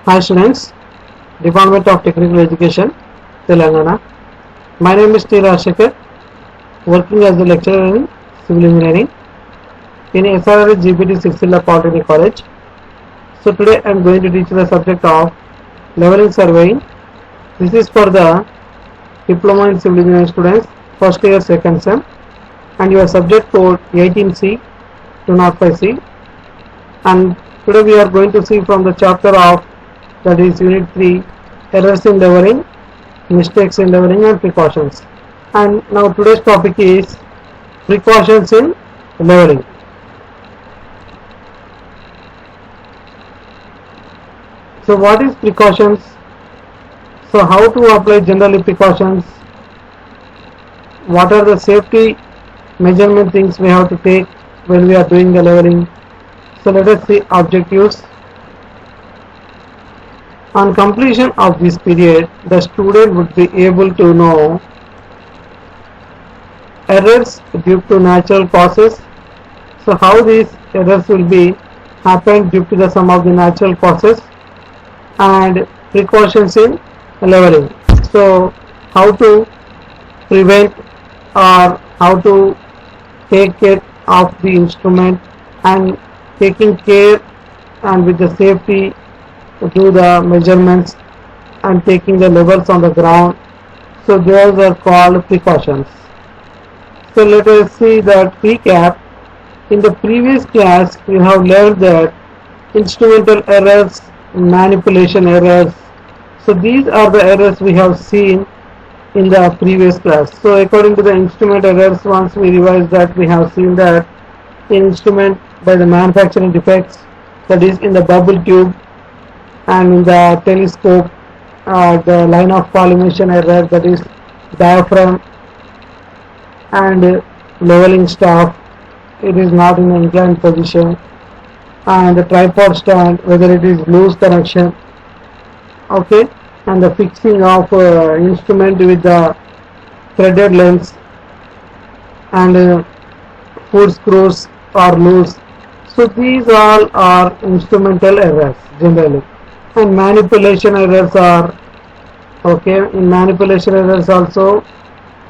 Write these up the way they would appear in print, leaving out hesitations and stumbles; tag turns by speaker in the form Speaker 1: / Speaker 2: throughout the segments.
Speaker 1: Hi students, Department of Technical Education, Telangana. My name is T. Rashekar, working as a lecturer in Civil Engineering in SRR GPT Sixilla Polytechnic College. So today I am going to teach the subject of leveling surveying. This is for the Diploma in Civil Engineering students, first year, second sem, and your subject code 18C 205C. And today we are going to see from the chapter of, that is unit 3, errors in leveling, mistakes in leveling and precautions. And now today's topic is precautions in leveling. So what is precautions? So how to apply generally precautions? What are the safety measurement things we have to take when we are doing the leveling? So let us see objectives. On completion of this period, the student would be able to know errors due to natural causes. So how these errors will be happened due to the some of the natural causes, and precautions in leveling. So how to prevent or how to take care of the instrument and taking care and with the safety to do the measurements and taking the levels on the ground. So those are called precautions. So let us see that recap. In the previous class you have learned that instrumental errors, manipulation errors. So these are the errors we have seen in the previous class. So according to the instrument errors, once we revise that, we have seen that instrument by the manufacturing defects, that is in the bubble tube and in the telescope, the line of collimation error, that is diaphragm, and leveling staff, it is not in an inclined position, and the tripod stand, whether it is loose connection, okay, and the fixing of instrument with the threaded lens, and foot screws are loose. So these all are instrumental errors generally. And manipulation errors are, okay, in manipulation errors also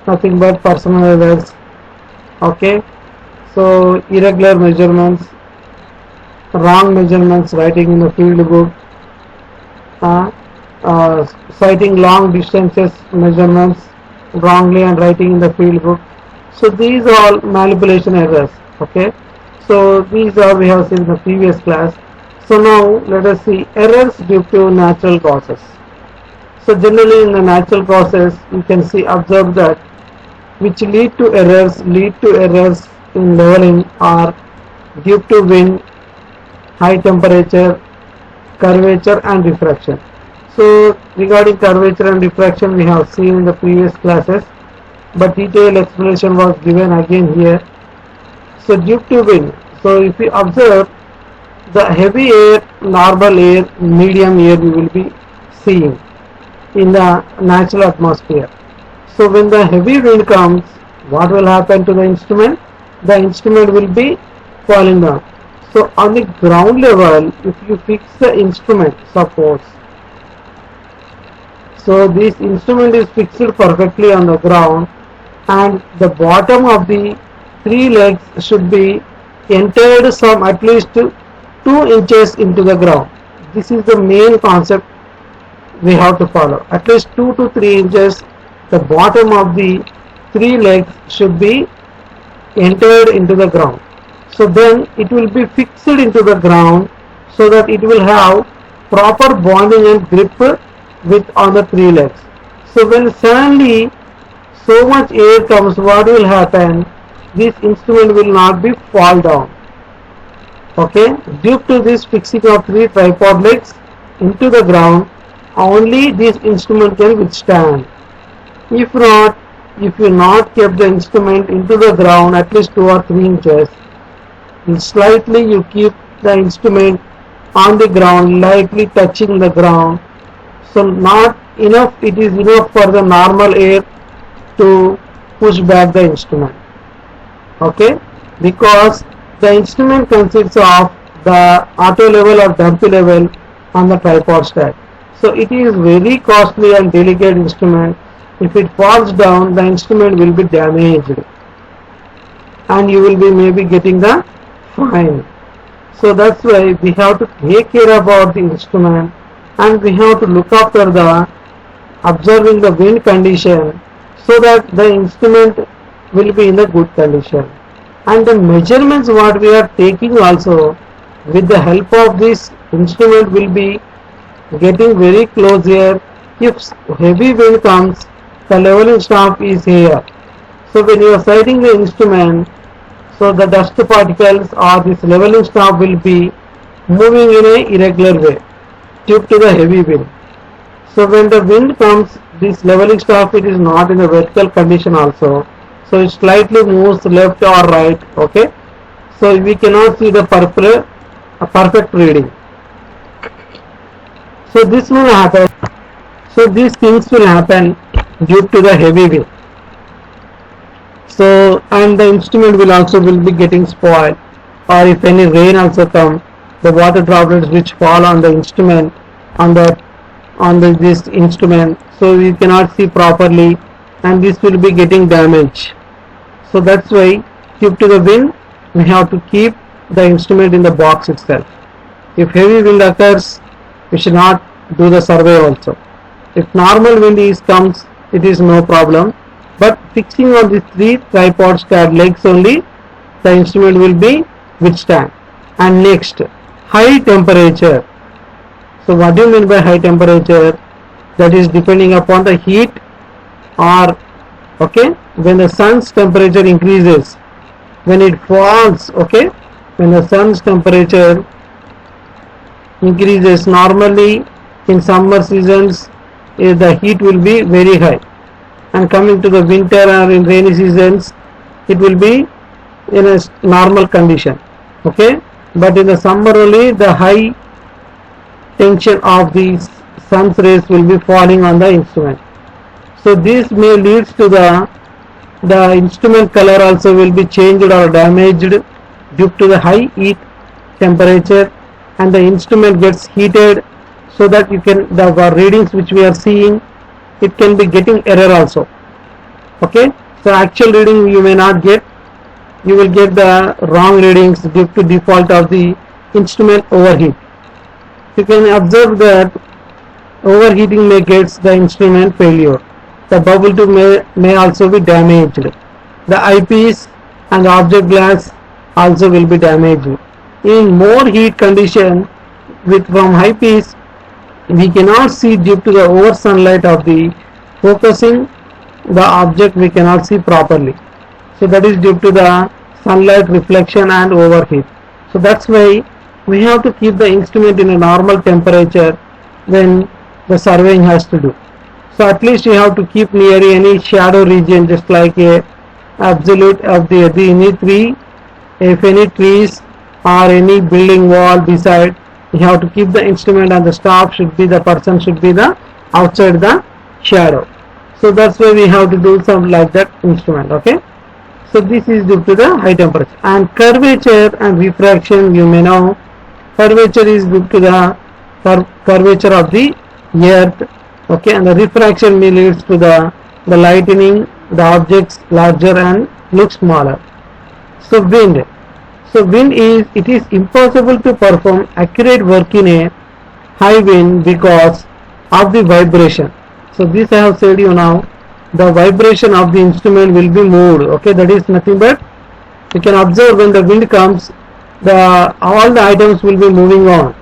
Speaker 1: nothing but personal errors, okay. So irregular measurements, wrong measurements writing in the field book, citing long distances measurements wrongly and writing in the field book. So these are all manipulation errors, okay. So these are we have seen in the previous class. So now let us see errors due to natural causes. So generally in the natural causes you can see, observe that which lead to errors in leveling are due to wind, high temperature, curvature and refraction. So regarding curvature and refraction we have seen in the previous classes, but detailed explanation was given again here. So due to wind, so if you observe the heavy air, normal air, medium air we will be seeing in the natural atmosphere. So when the heavy wind comes, what will happen to the instrument? The instrument will be falling down. So on the ground level, if you fix the instrument, suppose, so this instrument is fixed perfectly on the ground, and the bottom of the three legs should be entered some at least 2 inches into the ground. This is the main concept we have to follow. At least 2 to 3 inches the bottom of the three legs should be entered into the ground. So then it will be fixed into the ground so that it will have proper bonding and grip with on the three legs. So when suddenly so much air comes, what will happen? This instrument will not be fall down, okay. Due to this fixing of three tripod legs into the ground, only this instrument can withstand. If not, if you not kept the instrument into the ground at least 2 or 3 inches, slightly you keep the instrument on the ground, lightly touching the ground, so not enough, it is enough for the normal air to push back the instrument, okay, because the instrument consists of the auto level or dumpy level on the tripod stand. So it is very costly and delicate instrument. If it falls down, the instrument will be damaged and you will be maybe getting the fine. So that's why we have to take care about the instrument and we have to look after the observing the wind condition so that the instrument will be in a good condition. And the measurements what we are taking also with the help of this instrument will be getting very close here. If heavy wind comes, the leveling staff is here. So when you are sighting the instrument, so the dust particles or this leveling staff will be moving in a irregular way due to the heavy wind. So when the wind comes, this leveling staff it is not in a vertical condition also. So it slightly moves left or right. Okay. So we cannot see the perfect reading. So this will happen. So these things will happen due to the heavy wind. So and the instrument will be getting spoiled, or if any rain also come, the water droplets which fall on the instrument on this instrument, so we cannot see properly and this will be getting damaged. So that's why due to the wind we have to keep the instrument in the box itself. If heavy wind occurs, we should not do the survey also. If normal wind comes, it is no problem. But fixing on the 3 tripod stand legs only, the instrument will be withstand. And next, high temperature. So what do you mean by high temperature? That is depending upon the heat or okay, when the sun's temperature increases, when it falls, okay, when the sun's temperature increases, normally in summer seasons the heat will be very high, and coming to the winter or in rainy seasons it will be in a normal condition. Okay, but in the summer only the high tension of the sun's rays will be falling on the instrument. So this may leads to the instrument color also will be changed or damaged due to the high heat temperature, and the instrument gets heated, so that you can the readings which we are seeing, it can be getting error also. Okay, so actual reading you may not get, you will get the wrong readings due to default of the instrument overheat. You can observe that overheating may get the instrument failure. The bubble tube may also be damaged. The eyepiece and the object glass also will be damaged. In more heat condition from high piece, we cannot see due to the over sunlight of the focusing the object, we cannot see properly. So that is due to the sunlight reflection and overheat. So that's why we have to keep the instrument in a normal temperature when the surveying has to do. So at least you have to keep near any shadow region, just like a absolute of the any tree. If any trees or any building wall beside, you have to keep the instrument, and the staff should be, the person should be the outside the shadow. So that's why we have to do something like that instrument. Okay, so this is due to the high temperature. And curvature and refraction, you may know curvature is due to the curvature of the earth. Okay, and the refraction may leads to the lightening the objects larger and look smaller. So wind. So wind is, it is impossible to perform accurate work in a high wind because of the vibration. So this I have said you now, the vibration of the instrument will be moved. Okay, that is nothing but you can observe when the wind comes, all the items will be moving on.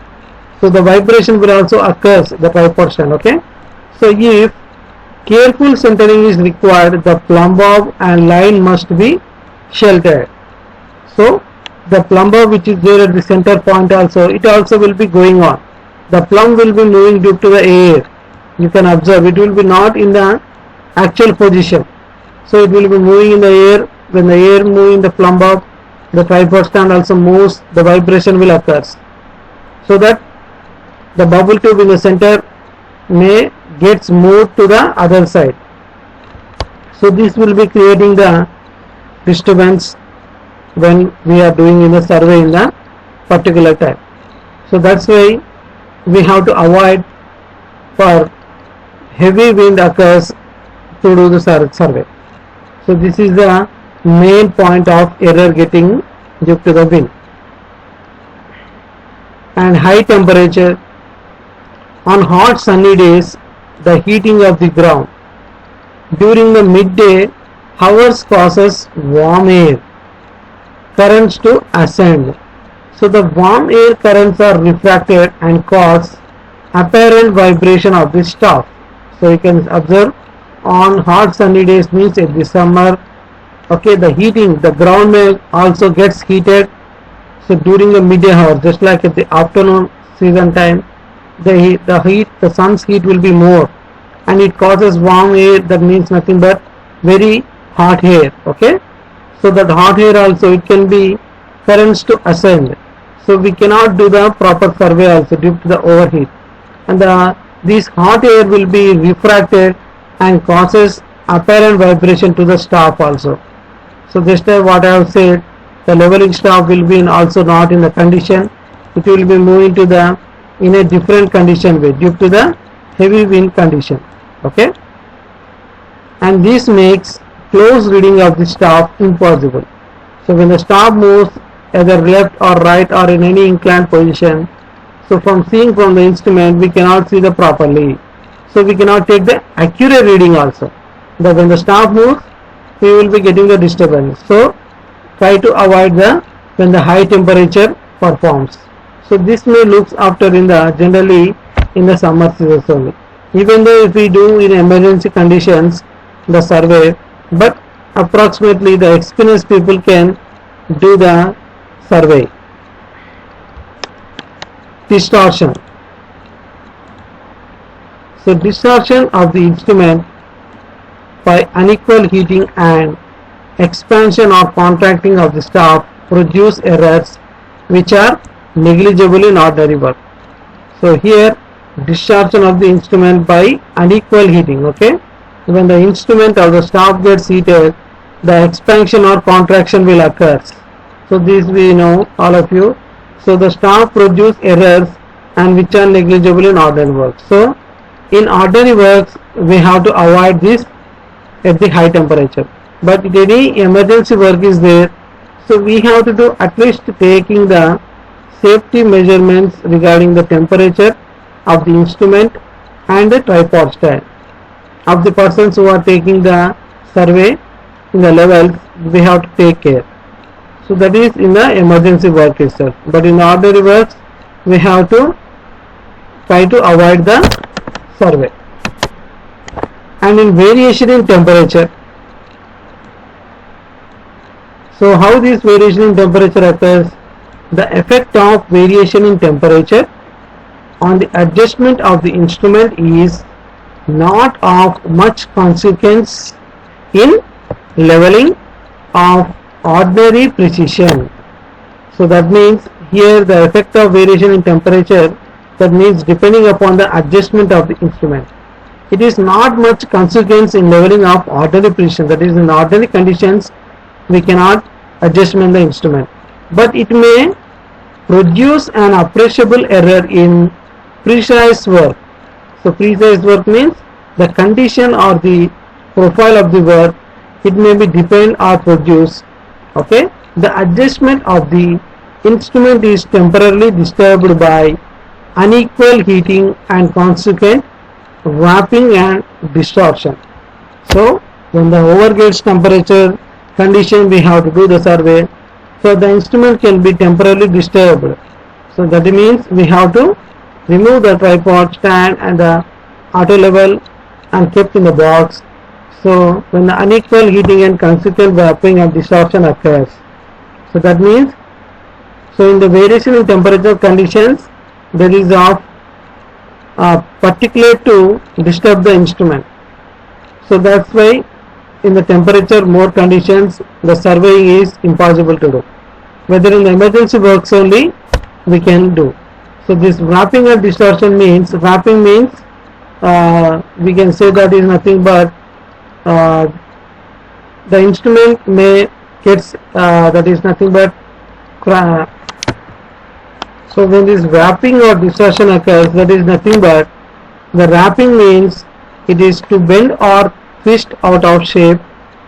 Speaker 1: So the vibration will also occur the tripod stand. Okay, so if careful centering is required, the plumb bob and line must be sheltered. So the plumb bob which is there at the center point also, it also will be going on. The plumb will be moving due to the air. You can observe it will be not in the actual position. So it will be moving in the air. When the air moves in the plumb bob, the tripod stand also moves, the vibration will occur. So that the bubble tube in the center may gets moved to the other side. So this will be creating the disturbance when we are doing in the survey in the particular time. So that's why we have to avoid for heavy wind occurs to do the survey. So this is the main point of error getting due to the wind. And high temperature. On hot sunny days, the heating of the ground during the midday hours causes warm air currents to ascend. So the warm air currents are refracted and cause apparent vibration of the staff. So you can observe on hot sunny days means in the summer, okay, the heating, the ground may also gets heated. So during the midday hour, just like at the afternoon season time, the sun's heat will be more, and it causes warm air. That means nothing but very hot air. Okay, so that hot air also it can be currents to ascend. So we cannot do the proper survey also due to the overheat, and this hot air will be refracted and causes apparent vibration to the staff also. So this time what I have said, the leveling staff will be also not in the condition. It will be moving to the in a different condition way due to the heavy wind condition. Okay, and this makes close reading of the staff impossible. So when the staff moves either left or right or in any inclined position, so from seeing from the instrument we cannot see the properly. So we cannot take the accurate reading also. But when the staff moves, we will be getting the disturbance. So try to avoid when the high temperature performs. So this may looks after in the generally in the summer season only. Even though if we do in emergency conditions the survey, but approximately the experienced people can do the survey. Distortion. So distortion of the instrument by unequal heating and expansion or contracting of the staff produce errors which are negligible in ordinary work. So here distortion of the instrument by unequal heating. Okay, when the instrument or the staff gets heated, the expansion or contraction will occur. So this we know all of you. So the staff produce errors and which are negligible in ordinary work. So in ordinary works we have to avoid this at the high temperature, but if any emergency work is there, so we have to do at least taking the safety measurements regarding the temperature of the instrument and the tripod stand of the persons who are taking the survey in the levels. We have to take care. So that is in the emergency work itself, but in ordinary works we have to try to avoid the survey. And in variation in temperature, so how this variation in temperature occurs? The effect of variation in temperature on the adjustment of the instrument is not of much consequence in leveling of ordinary precision. So that means here the effect of variation in temperature, that means depending upon the adjustment of the instrument, it is not much consequence in leveling of ordinary precision. That is, in ordinary conditions we cannot adjustment the instrument, but it may produce an appreciable error in precise work. So precise work means the condition or the profile of the work, it may be depend or produce. Okay, the adjustment of the instrument is temporarily disturbed by unequal heating and consequent warping and distortion. So when the overgauge temperature condition we have to do the survey, so the instrument can be temporarily disturbed. So that means we have to remove the tripod stand and the auto level and kept in the box. So when the unequal heating and consequent warping and distortion occurs, so that means, so in the variation in temperature conditions there is of particular to disturb the instrument. So that's why in the temperature more conditions the surveying is impossible to do. Whether in the emergency works only we can do. So this wrapping and distortion means, wrapping means we can say that is nothing but the instrument may gets that is nothing but So when this wrapping or distortion occurs, that is nothing but the wrapping means it is to bend or twist out of shape,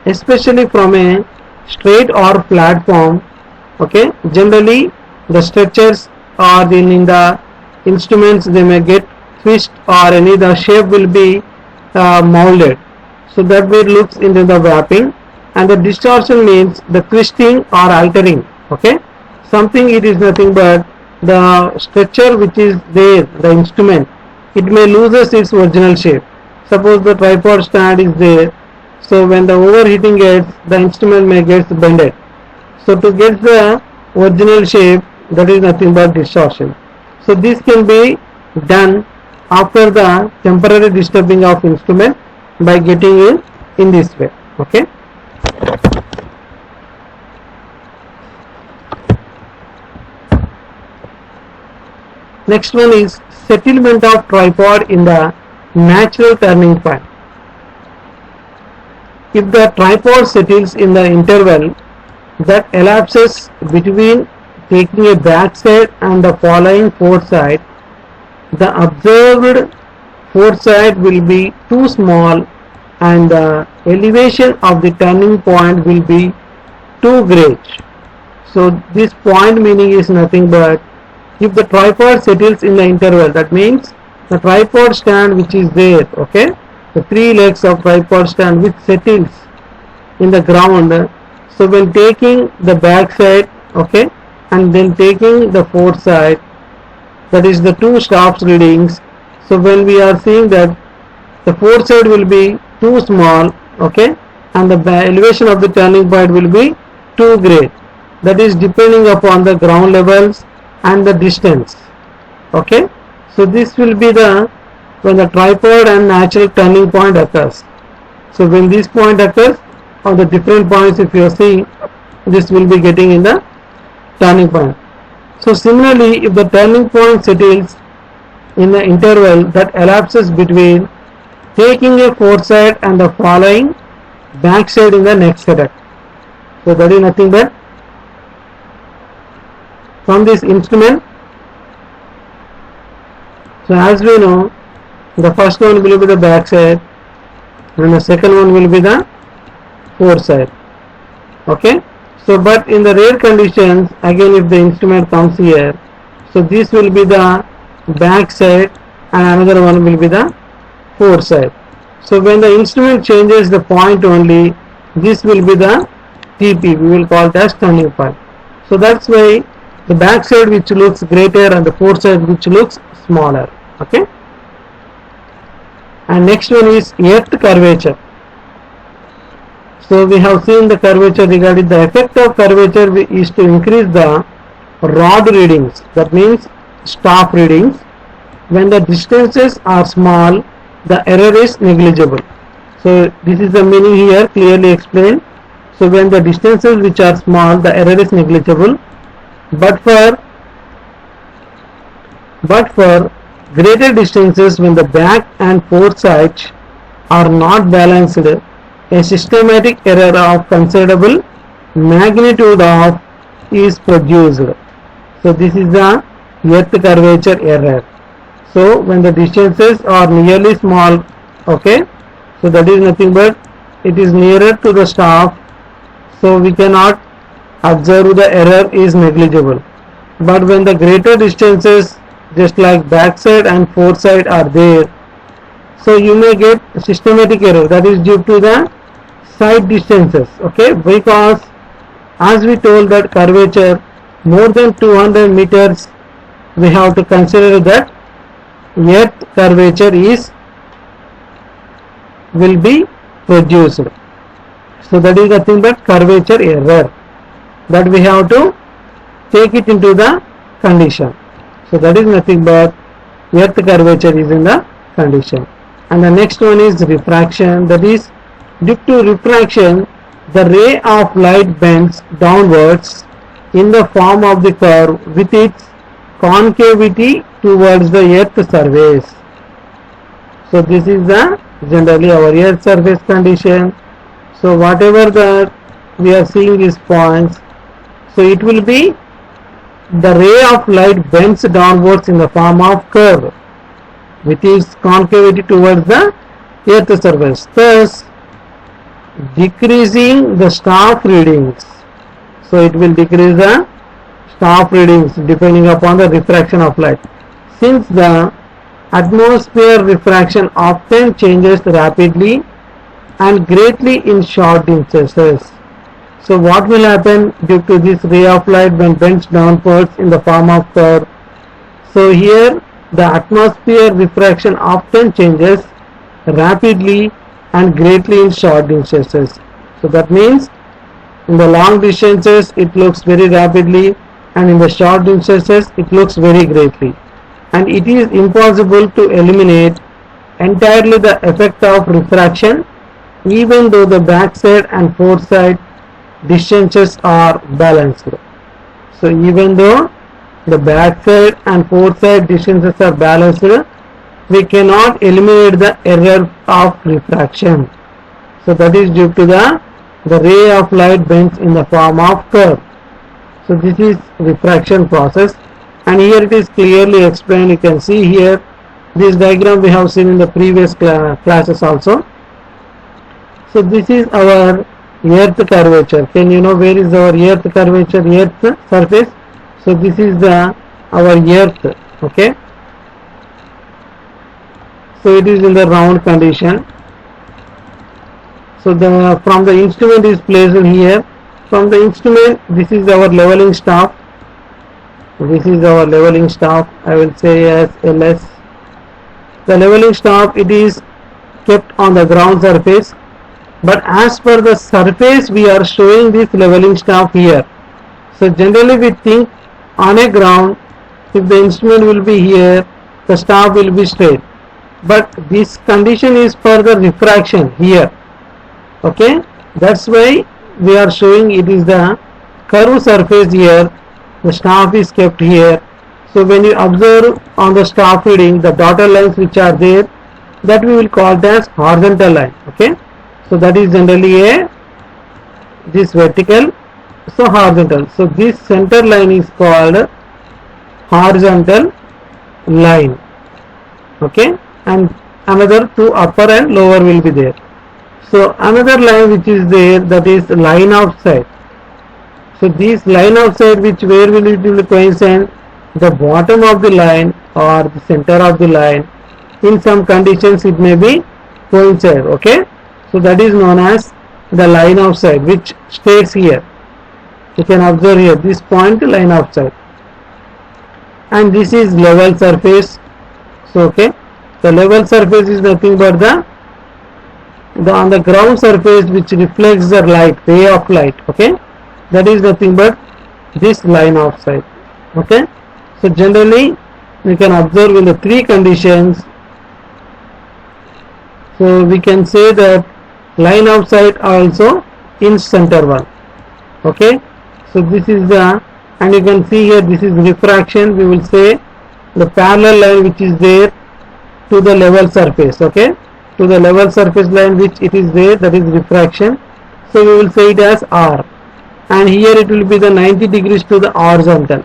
Speaker 1: especially from a straight or flat form. Okay, generally the structures or in the instruments, they may get twist or any the shape will be molded. So that way it looks into the wrapping. And the distortion means the twisting or altering. Okay, something, it is nothing but the structure which is there, the instrument, it may loses its original shape. Suppose the tripod stand is there, so when the overheating gets, the instrument may get bended. So to get the original shape, that is nothing but distortion. So this can be done after the temporary disturbing of instrument by getting in this way. Okay. Next one is settlement of tripod in the natural turning point. If the tripod settles in the interval that elapses between taking a backside and the following foresight, the observed foresight will be too small and the elevation of the turning point will be too great. So this point meaning is nothing but if the tripod settles in the interval, that means the tripod stand which is there, okay, the three legs of tripod stand which settles in the ground. So when taking the back side, okay, and then taking the foresight, that is the two stops readings. So when we are seeing that the foresight will be too small, okay, and the elevation of the turning point will be too great, that is depending upon the ground levels and the distance. Okay, so this will be the when the tripod and natural turning point occurs. So when this point occurs on the different points, if you are seeing, this will be getting in the turning point. So similarly, if the turning point settles in the interval that elapses between taking a foresight and the following backside in the next step, so that is nothing but from this instrument. So as we know, the first one will be the backside and the second one will be the foresight. Okay, so but in the rare conditions, again if the instrument comes here, so this will be the backside and another one will be the foresight. So when the instrument changes the point only, this will be the TP, we will call it as turning point. So that's why the backside which looks greater and the foresight which looks smaller. Okay, and next one is earth curvature. So we have seen the curvature. Regarding the effect of curvature is to increase the rod readings, that means staff readings. When the distances are small, the error is negligible. So this is the meaning here clearly explained. So when the distances which are small, the error is negligible. But for greater distances, when the back and foresight are not balanced, a systematic error of considerable magnitude of is produced. So this is the earth curvature error. So when the distances are nearly small, okay, so that is nothing but it is nearer to the staff, so we cannot observe the error is negligible. But when the greater distances just like backside and foresight are there, so you may get systematic error, that is due to the side distances. Okay, because as we told that curvature more than 200 meters, we have to consider that earth curvature will be produced. So that is nothing but curvature error, that we have to take it into the condition. So that is nothing but earth curvature is in the condition. And the next one is refraction, that is due to refraction the ray of light bends downwards in the form of the curve with its concavity towards the earth surface. So this is the generally our earth surface condition. So whatever that we are seeing is points, so it will be the ray of light bends downwards in the form of curve with its concavity towards the earth surface, thus decreasing the staff readings. So it will decrease the staff readings depending upon the refraction of light. Since the atmosphere refraction often changes rapidly and greatly in short distances. So what will happen due to this ray of light when bends downwards in the form of curve? So here the atmosphere refraction often changes rapidly and greatly in short distances. So that means in the long distances it looks very rapidly, and in the short distances it looks very greatly, and it is impossible to eliminate entirely the effect of refraction even though the backside and foreside distances are balanced. So even though the backside and foreside distances are balanced, we cannot eliminate the error of refraction. So that is due to the ray of light bends in the form of curve. So this is refraction process, and here it is clearly explained. You can see here this diagram we have seen in the previous classes also. So this is our earth curvature. Can you know where is our earth curvature, earth surface? So this is our earth, okay. So it is in the round condition. So from the instrument is placed here. From the instrument, this is our leveling staff. This is our leveling staff. I will say as LS. The leveling staff, it is kept on the ground surface, but as per the surface we are showing this leveling staff here. So generally we think on a ground, if the instrument will be here, the staff will be straight, but this condition is for the refraction here, okay. That's why we are showing it is the curved surface here, the staff is kept here. So when you observe on the staff reading, the dotted lines which are there, that we will call it as horizontal line, okay. So that is generally this vertical, so horizontal. So this center line is called horizontal line, okay, and another two upper and lower will be there. So another line which is there, that is line of sight. So this line of sight, which where will it will coincide? The bottom of the line or the center of the line. In some conditions it may be coincide, okay. So that is known as the line of sight, which stays here. You can observe here this point, line of sight, and this is level surface. So okay, the level surface is nothing but the on the ground surface which reflects the light, ray of light, okay. That is nothing but this line of sight, okay. So generally we can observe in the three conditions. So we can say that line of sight also in center one, okay. So this is the, and you can see here this is refraction. We will say the parallel line which is there to the level surface, okay, to the level surface line which it is there, that is refraction. So we will say it as R, and here it will be the 90 degrees to the horizontal,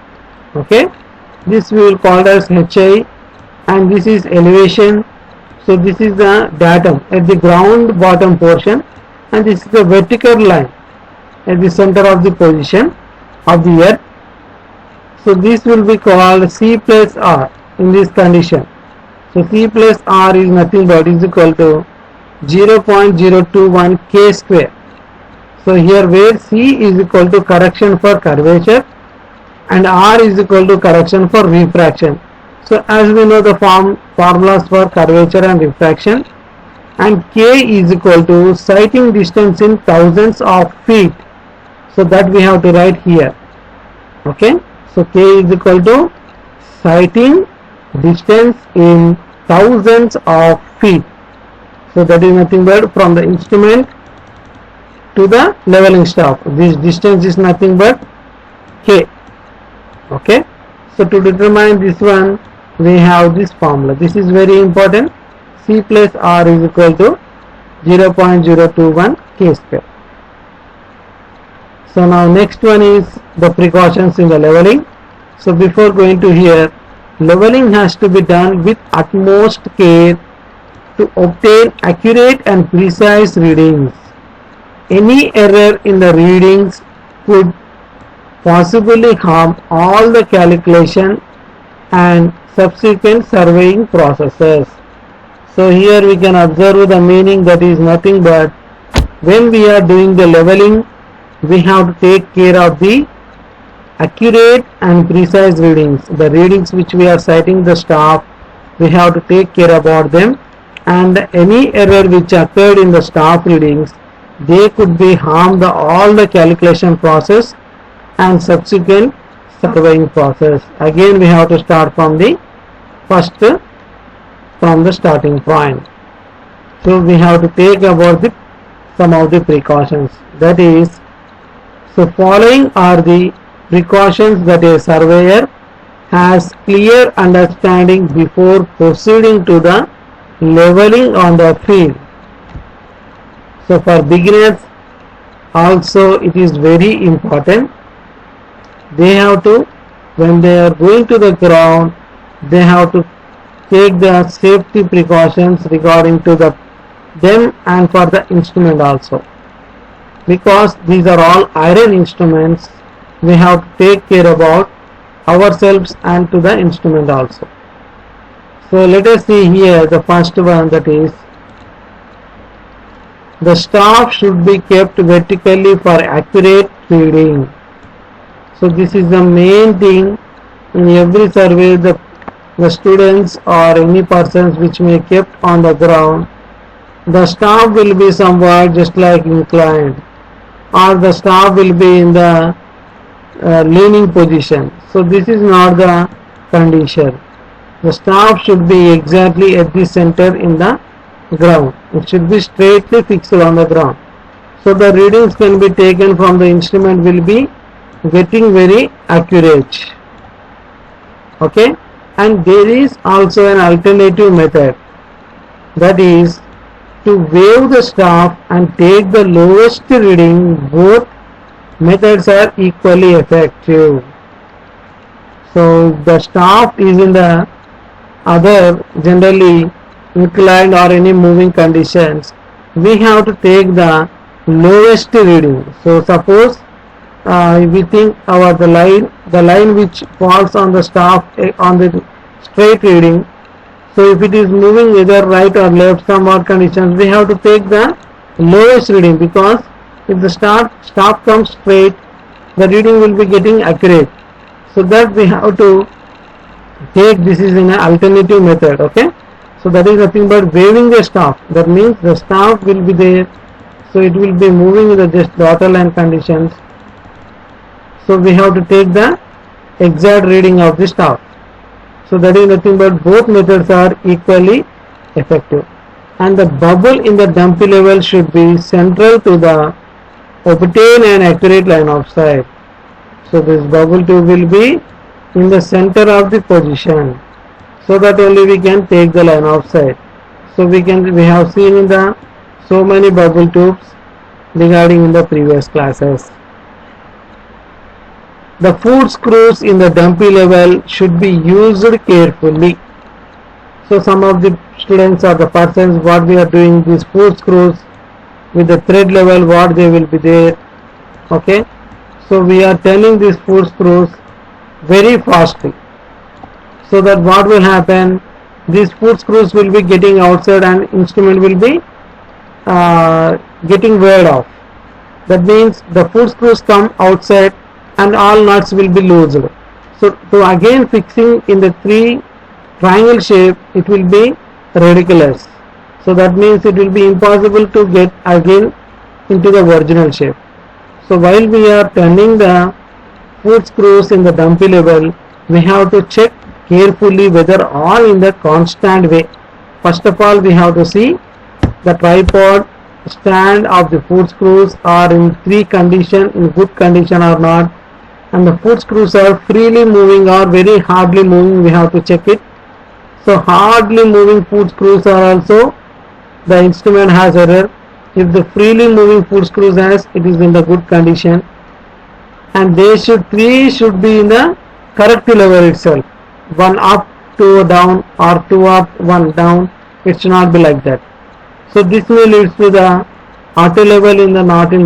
Speaker 1: okay. This we will call as HI, and this is elevation. So this is the datum at the ground bottom portion, and this is the vertical line at the center of the position of the earth. So this will be called C plus R in this condition. So C plus R is nothing but is equal to 0.021 K square. So here where C is equal to correction for curvature and R is equal to correction for refraction. So as we know the formulas for curvature and refraction, and K is equal to sighting distance in thousands of feet. So that we have to write here, okay. So K is equal to sighting distance in thousands of feet. So that is nothing but from the instrument to the leveling staff. This distance is nothing but K, okay. So to determine this one, we have this formula. This is very important. C plus R is equal to 0.021 K square. So now next one is the precautions in the leveling. So before going to here, leveling has to be done with utmost care to obtain accurate and precise readings. Any error in the readings could possibly harm all the calculation and subsequent surveying processes. So here we can observe the meaning, that is nothing but when we are doing the leveling, we have to take care of the accurate and precise readings. The readings which we are citing the staff, we have to take care about them, and any error which occurred in the staff readings, they could be harm all the calculation process and subsequent surveying process. Again we have to start from the first, from the starting point. So we have to take about some of the precautions, that is, so following are the precautions that a surveyor has clear understanding before proceeding to the leveling on the field. So for beginners also it is very important. They have to, when they are going to the ground, they have to take the safety precautions regarding to them and for the instrument also, because these are all iron instruments. We have to take care about ourselves and to the instrument also. So let us see here the first one, that is, the staff should be kept vertically for accurate reading. So this is the main thing in every survey. The students or any persons which may kept on the ground, the staff will be somewhat just like inclined, or the staff will be in the leaning position. So this is not the condition. The staff should be exactly at the center in the ground. It should be straightly fixed on the ground. So the readings can be taken from the instrument will be getting very accurate. Okay, and there is also an alternative method, that is to wave the staff and take the lowest reading. Both methods are equally effective. So the staff is in the other generally inclined or any moving conditions, we have to take the lowest reading. So suppose we think the line which falls on the staff on the straight reading, so if it is moving either right or left, some odd conditions, we have to take the lowest reading, because if the staff comes straight, the reading will be getting accurate. So that we have to take, this is in an alternative method. Okay, so that is nothing but waving the staff. That means the staff will be there, so it will be moving in the just dotted line conditions. So we have to take the exact reading of the staff. So that is nothing but both methods are equally effective. And the bubble in the dumpy level should be central to the obtain an accurate line of sight. So this bubble tube will be in the center of the position, so that only we can take the line of sight. So we have seen in the so many bubble tubes regarding in the previous classes. The foot screws in the dumpy level should be used carefully. So some of the students or the persons, what we are doing, these foot screws with the thread level, what they will be there. Okay, so we are turning these foot screws very fastly, so that what will happen, these foot screws will be getting outside and instrument will be getting weared off. That means the foot screws come outside and all nuts will be loosed. So to again fixing in the three triangle shape, it will be ridiculous. So that means it will be impossible to get again into the original shape. So while we are turning the foot screws in the dumpy level, we have to check carefully whether all in the constant way. First of all, we have to see the tripod stand of the foot screws are in three condition, in good condition or not, and the foot screws are freely moving or very hardly moving, we have to check it. So hardly moving foot screws are also, the instrument has error. If the freely moving foot screws has, it is in the good condition, and they three should be in the correct level itself, one up, two down, or two up, one down. It should not be like that. So this will lead to the auto level in the not in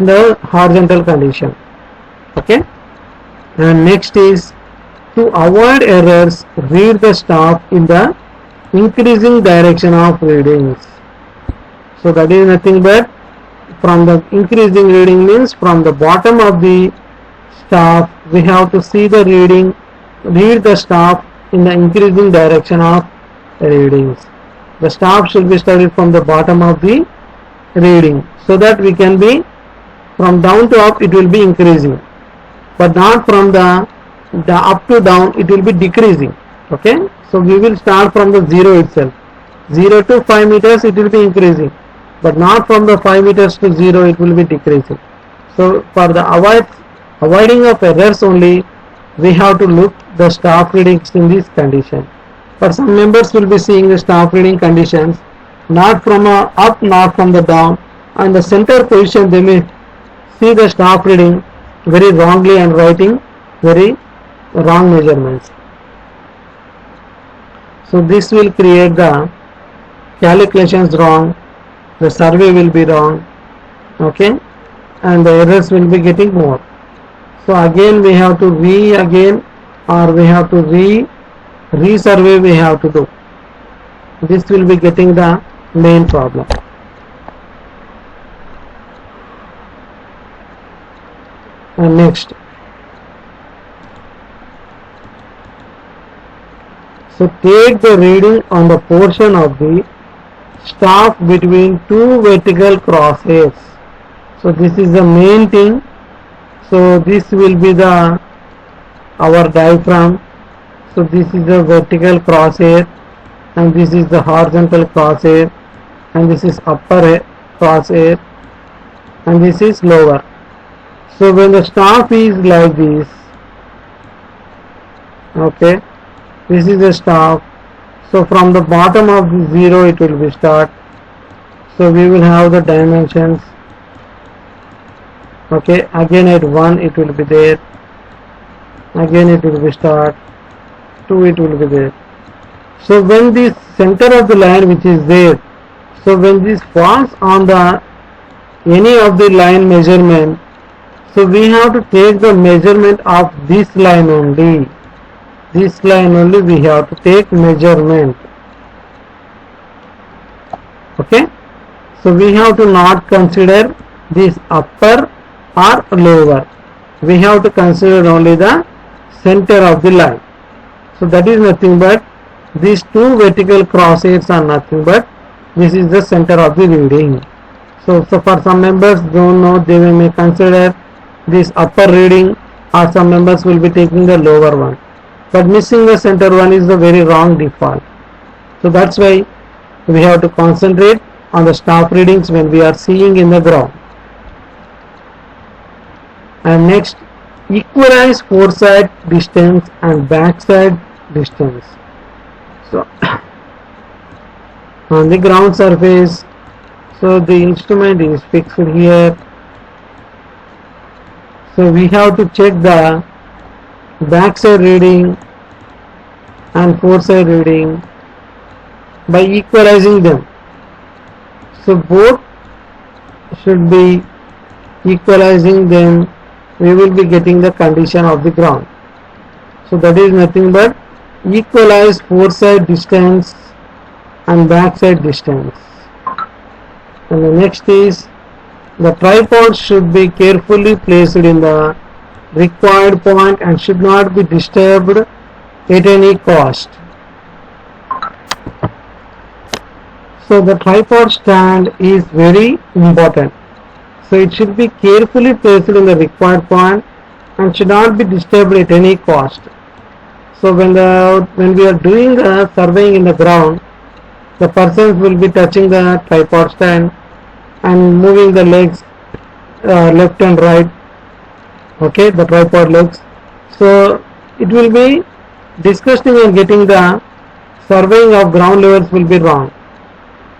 Speaker 1: the horizontal condition. Okay. And next is, to avoid errors, read the staff in the increasing direction of readings. So that is nothing but from the increasing reading means from the bottom of the staff we have to see the reading, read the staff in the increasing direction of readings. The staff should be studied from the bottom of the reading, so that we can be from down to up it will be increasing, but not from the up to down it will be decreasing. Okay, so we will start from the 0 itself, 0 to 5 meters it will be increasing, but not from the 5 meters to 0 it will be decreasing. So for the avoiding of errors only, we have to look the staff readings in this condition. But some members will be seeing the staff reading conditions not from a up, not from the down, and the center position they may see the staff reading very wrongly and writing very wrong measurements. So this will create the calculations wrong, the survey will be wrong, okay, and the errors will be getting more. So again we have to re-survey we have to do. This will be getting the main problem. And next, so take the reading on the portion of the staff between two vertical crosshairs. So this is the main thing. So this will be the our diaphragm. So this is the vertical crosshair, and this is the horizontal crosshair, and this is upper crosshair, and this is lower. So when the staff is like this, okay, this is the staff. So from the bottom of the 0 it will be start. So we will have the dimensions. Okay, again at 1 it will be there, again it will be start, 2 it will be there. So when this center of the line which is there, so when this falls on the any of the line measurement, so we have to take the measurement of this line only. This line only we have to take measurement. Okay, so we have to not consider this upper or lower. We have to consider only the center of the line. So that is nothing but these two vertical crosshairs are nothing but this is the center of the reading. So for some members don't know, they may consider this upper reading, or some members will be taking the lower one, but missing the center one is the very wrong default. So that's why we have to concentrate on the staff readings when we are seeing in the ground. And next, equalize foresight distance and backside distance. So on the ground surface, so the instrument is fixed here. So we have to check the backside reading and foresight reading by equalizing them. So both should be equalizing them, we will be getting the condition of the ground. So that is nothing but equalize foresight distance and backside distance. And the next is, the tripod should be carefully placed in the required point and should not be disturbed at any cost. So the tripod stand is very important. So it should be carefully placed in the required point and should not be disturbed at any cost. So when we are doing surveying in the ground, the persons will be touching the tripod stand and moving the legs left and right, okay, the tripod legs. So it will be disgusting and getting the surveying of ground levels will be wrong.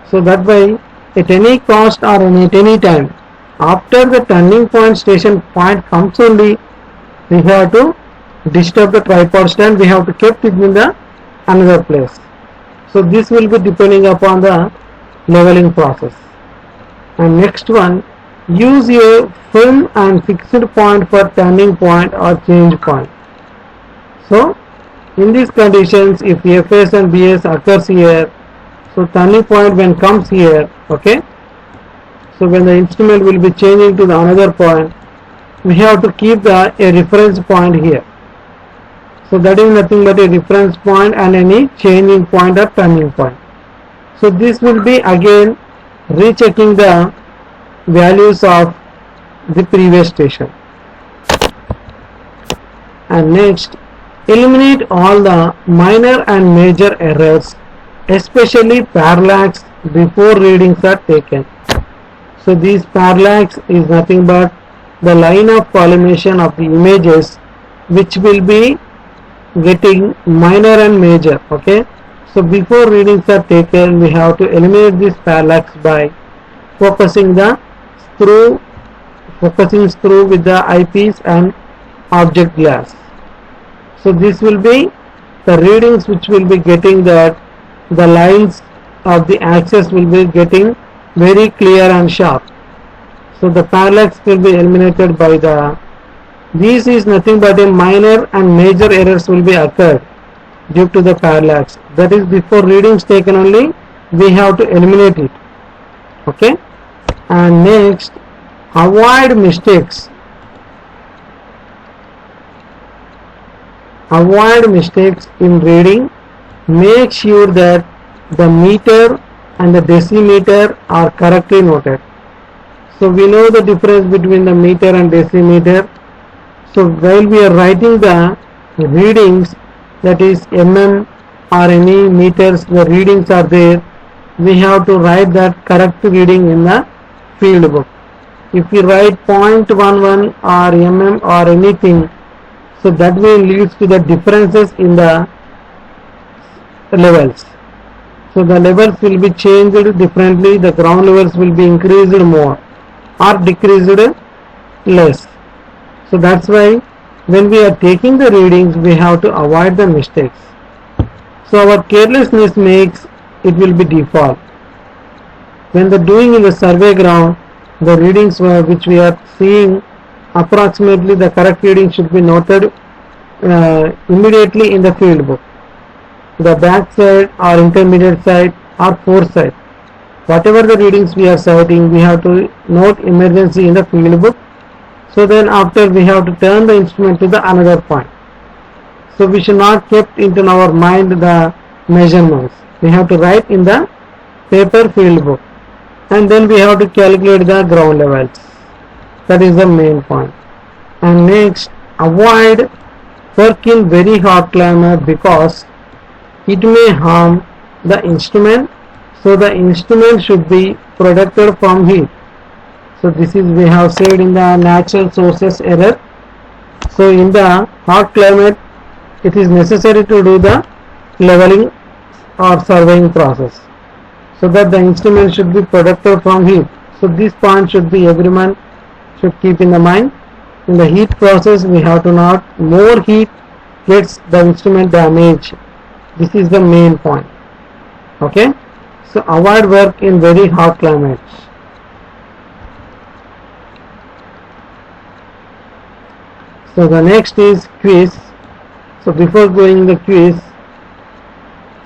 Speaker 1: So that way, at any cost or at any time, after the turning point station point comes only, we have to disturb the tripod stand, we have to keep it in the another place. So this will be depending upon the leveling process. And next one, use a firm and fixed point for turning point or change point. So in these conditions, if Fs and Bs occurs here, so turning point when comes here, okay, so when the instrument will be changing to the another point, we have to keep a reference point here. So that is nothing but a reference point and any changing point or turning point. So this will be again rechecking the values of the previous station. And next, eliminate all the minor and major errors, especially parallax, before readings are taken. So this parallax is nothing but the line of collimation of the images which will be getting minor and major. Okay, so before readings are taken, we have to eliminate this parallax by focusing screw with the eyepiece and object glass. So this will be the readings which will be getting that the lines of the axis will be getting very clear and sharp. So the parallax will be eliminated by this is nothing but a minor and major errors will be occurred due to the parallax. That is before readings taken only we have to eliminate it. Okay. And next, avoid mistakes. Avoid mistakes in reading. Make sure that the meter and the decimeter are correctly noted. So we know the difference between the meter and decimeter. So while we are writing the readings, that is mm or any meters, the readings are there, we have to write that correct reading in the field book. If we write 0.11 or mm or anything, so that way leads to the differences in the levels. So the levels will be changed differently, the ground levels will be increased more or decreased less. So that's why when we are taking the readings, we have to avoid the mistakes. So our carelessness makes it will be default. When the doing in the survey ground, the readings which we are seeing, approximately the correct reading should be noted immediately in the field book. The back side or intermediate side or foresight, whatever the readings we are citing, we have to note emergency in the field book. So then after we have to turn the instrument to the another point. So we should not keep into our mind the measurements. We have to write in the paper field book, and then we have to calculate the ground levels. That is the main point. And next, avoid work in very hot climate because it may harm the instrument. So the instrument should be protected from heat. So this is we have said in the natural sources error. So in the hot climate, it is necessary to do the leveling or surveying process, so that the instrument should be protected from heat. So this point should be everyone should keep in the mind. In the heat process, we have to not more heat gets the instrument damage. This is the main point. Okay. So avoid work in very hot climates. So the next is quiz. So before going the quiz,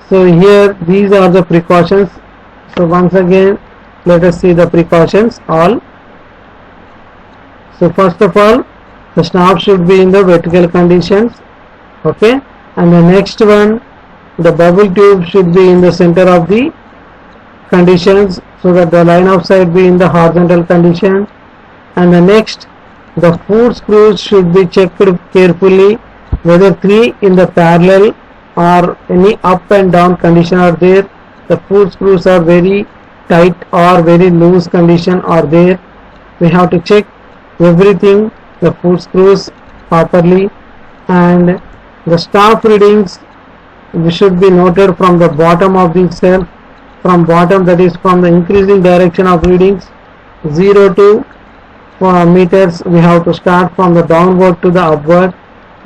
Speaker 1: so here these are the precautions. So once again, let us see the precautions all. So first of all, the snob should be in the vertical conditions. Okay, and the next one, the bubble tube should be in the center of the conditions, so that the line of sight be in the horizontal condition. And the next, the foot screws should be checked carefully whether 3 in the parallel or any up and down condition are there. The foot screws are very tight or very loose condition are there. We have to check everything, the foot screws properly. And the staff readings we should be noted from the bottom of the cell, from bottom, that is from the increasing direction of readings 0 to meters. We have to start from the downward to the upward.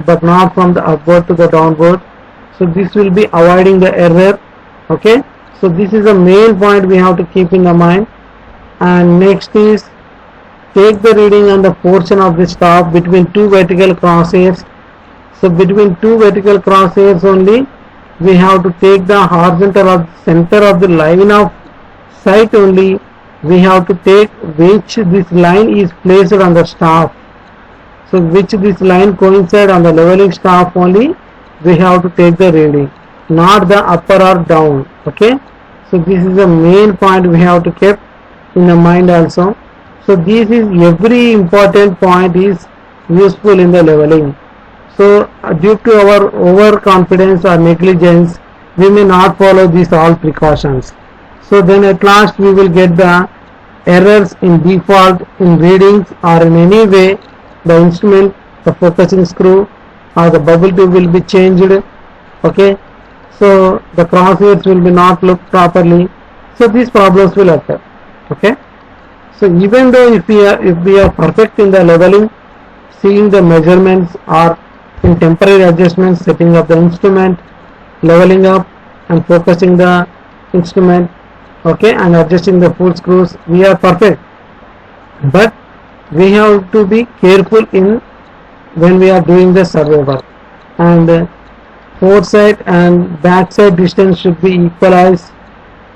Speaker 1: but not from the upward to the downward. So this will be avoiding the error. Okay, so this is the main point we have to keep in the mind. And next is take the reading on the portion of the staff between two vertical crosshairs. So between two vertical crosshairs only we have to take the horizontal of center of the line of sight only. We have to take which this line is placed on the staff. So which this line coincide on the leveling staff only we have to take the reading, not the upper or down. Okay, so this is the main point we have to keep in the mind also. So this is every important point is useful in the leveling. So due to our overconfidence or negligence we may not follow these all precautions. So then at last we will get the errors in default in readings, or in any way the instrument, the focusing screw or the bubble tube will be changed. Okay, so the crosshairs will be not looked properly. So these problems will occur. Okay, so even though if we are perfect in the leveling, seeing the measurements or in temporary adjustments, setting up the instrument, leveling up and focusing the instrument, okay, and adjusting the full screws, we are perfect, but we have to be careful in when we are doing the survey work, and foresight and backside distance should be equalized.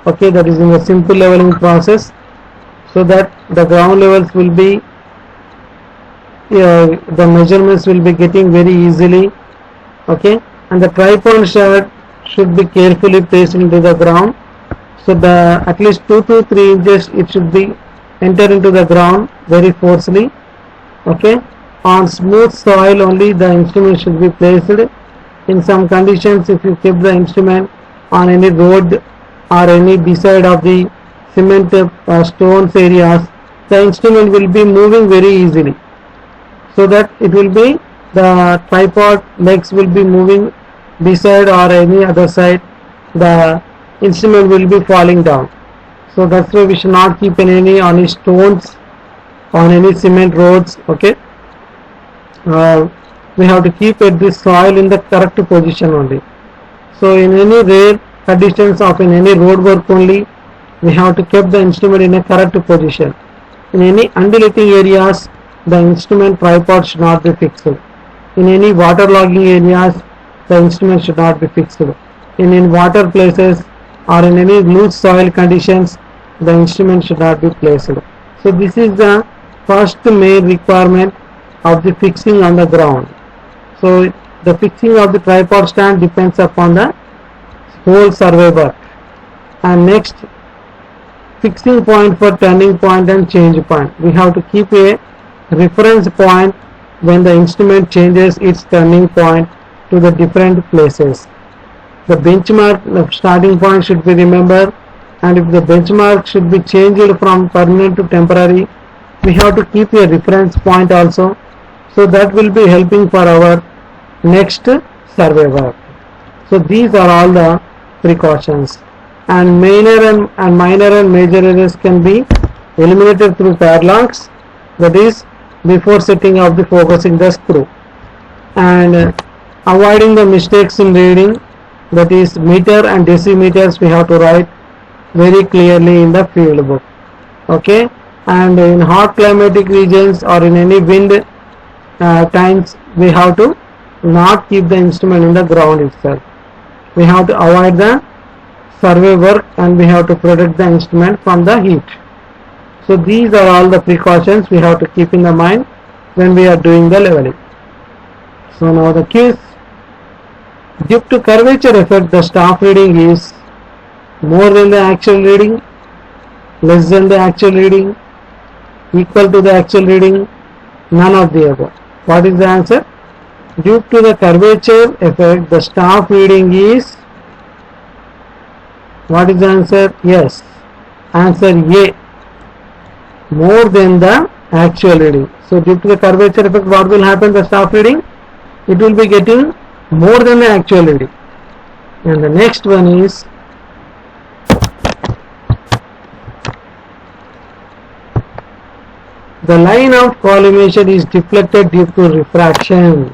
Speaker 1: Okay, that is in a simple leveling process, so that the ground levels will be the measurements will be getting very easily. Okay, and the tripod shaft should be carefully placed into the ground, so the at least 2 to 3 inches it should be enter into the ground very forcefully. Okay, on smooth soil only the instrument should be placed. In some conditions, if you keep the instrument on any road or any beside of the cement stones areas, the instrument will be moving very easily, so that it will be the tripod legs will be moving beside or any other side, the instrument will be falling down. So that's why we should not keep in any on any stones on any cement roads. Okay, we have to keep at this soil in the correct position only. So in any rare conditions of in any road work only, we have to keep the instrument in a correct position. In any undulating areas, the instrument tripod should not be fixed. In any waterlogging areas, the instrument should not be fixed. In water places or in any loose soil conditions, the instrument should not be placed. So this is the first main requirement of the fixing on the ground. So the fixing of the tripod stand depends upon the whole survey work. And next, fixing point for turning point and change point. We have to keep a reference point when the instrument changes its turning point to the different places. The benchmark, the starting point should be remembered, and if the benchmark should be changed from permanent to temporary, we have to keep a reference point also, so that will be helping for our next survey work. So these are all the precautions, and minor and major errors can be eliminated through parallax, that is before setting up the focusing the screw, and avoiding the mistakes in reading, that is meter and decimeters we have to write very clearly in the field book. Okay, and in hot climatic regions or in any wind times, we have to not keep the instrument in the ground itself. We have to avoid the survey work and we have to protect the instrument from the heat. So these are all the precautions we have to keep in the mind when we are doing the leveling. So now the quiz. Due to curvature effect, the staff reading is more than the actual reading, less than the actual reading, equal to the actual reading, none of the above. What is the answer? Due to the curvature effect, the staff reading is, what is the answer? Yes, answer A, more than the actual reading. So due to the curvature effect, what will happen? The staff reading, it will be getting more than the actual reading. And the next one is, the line of collimation is deflected due to refraction.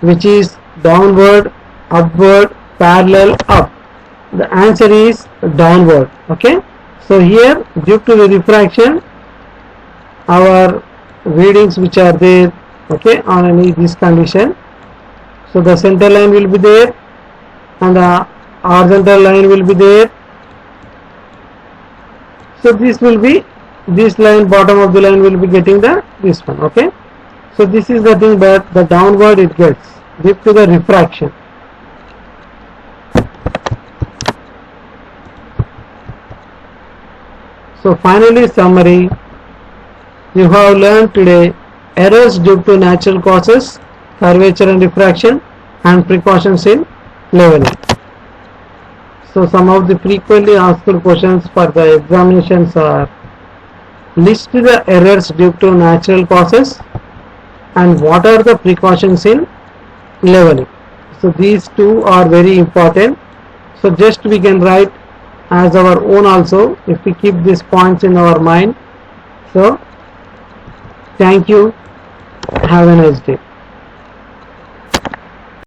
Speaker 1: which is downward, upward, parallel, up. The answer is downward. Okay, so here due to the refraction, our readings which are there, okay, on any this condition, so the center line will be there and the horizontal line will be there. So this will be, this line, bottom of the line will be getting the this one. Okay, so this is the thing, but the downward it gets due to the refraction. So finally, summary, you have learned today errors due to natural causes, curvature and refraction, and precautions in leveling. So some of the frequently asked questions for the examinations are: list the errors due to natural causes and what are the precautions in leveling. So these two are very important. So just we can write as our own also if we keep these points in our mind. So thank you, have a nice day.